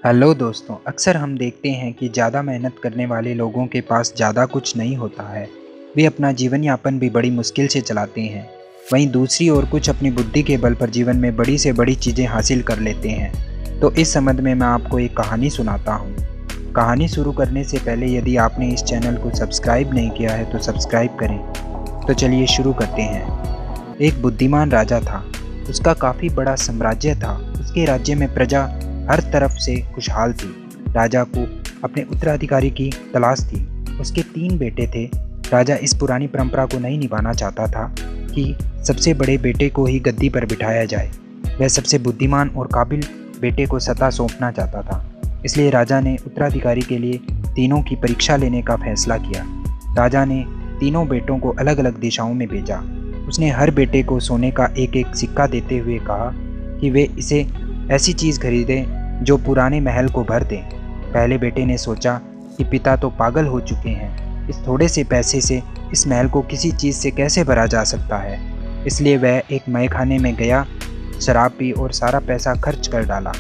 Hello दोस्तों, अक्सर हम देखते हैं कि ज़्यादा मेहनत करने वाले लोगों के पास ज़्यादा कुछ नहीं होता है। वे अपना जीवन यापन भी बड़ी मुश्किल से चलाते हैं। वहीं दूसरी ओर कुछ अपनी बुद्धि के बल पर जीवन में बड़ी से बड़ी चीज़ें हासिल कर लेते हैं। तो इस संबंध में मैं आपको एक कहानी सुनाता हूँ। कहानी शुरू करने से पहले यदि आपने इस चैनल को सब्सक्राइब नहीं किया है तो सब्सक्राइब करें। तो चलिए शुरू करते हैं। एक बुद्धिमान राजा था। उसका काफ़ी बड़ा साम्राज्य था। उसके राज्य में प्रजा हर तरफ से खुशहाल थी। राजा को अपने उत्तराधिकारी की तलाश थी। उसके 3 बेटे थे। राजा इस पुरानी परंपरा को नहीं निभाना चाहता था कि सबसे बड़े बेटे को ही गद्दी पर बिठाया जाए। वह सबसे बुद्धिमान और काबिल बेटे को सत्ता सौंपना चाहता था। इसलिए राजा ने उत्तराधिकारी के लिए तीनों की परीक्षा लेने का फैसला किया। राजा ने तीनों बेटों को अलग अलग दिशाओं में भेजा। उसने हर बेटे को सोने का एक एक सिक्का देते हुए कहा कि वे इसे ऐसी चीज़ खरीदें जो पुराने महल को भर दें। पहले बेटे ने सोचा कि पिता तो पागल हो चुके हैं, इस थोड़े से पैसे से इस महल को किसी चीज़ से कैसे भरा जा सकता है। इसलिए वह एक मैखाने में गया, शराब पी और सारा पैसा खर्च कर डाला।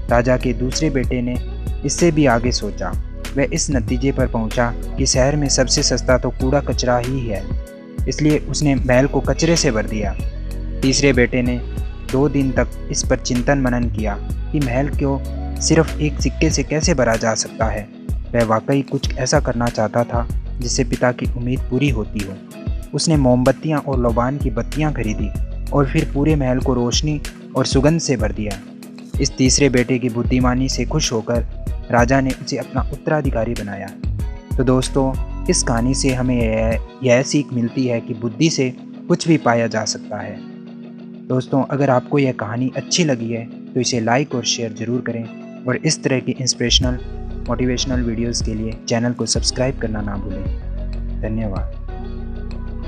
राजा के दूसरे बेटे ने इससे भी आगे सोचा। वह इस नतीजे पर पहुंचा कि शहर में सबसे सस्ता तो कूड़ा कचरा ही है, इसलिए उसने महल को कचरे से भर दिया। तीसरे बेटे ने 2 दिन तक इस पर चिंतन मनन किया कि महल को सिर्फ एक सिक्के से कैसे भरा जा सकता है। वह वाकई कुछ ऐसा करना चाहता था जिससे पिता की उम्मीद पूरी होती हो। उसने मोमबत्तियां और लोबान की बत्तियां खरीदी और फिर पूरे महल को रोशनी और सुगंध से भर दिया। इस तीसरे बेटे की बुद्धिमानी से खुश होकर राजा ने उसे अपना उत्तराधिकारी बनाया। तो दोस्तों, इस कहानी से हमें यह सीख मिलती है कि बुद्धि से कुछ भी पाया जा सकता है। दोस्तों, अगर आपको यह कहानी अच्छी लगी है तो इसे लाइक और शेयर ज़रूर करें और इस तरह की इंस्पिरेशनल मोटिवेशनल वीडियोस के लिए चैनल को सब्सक्राइब करना ना भूलें। धन्यवाद।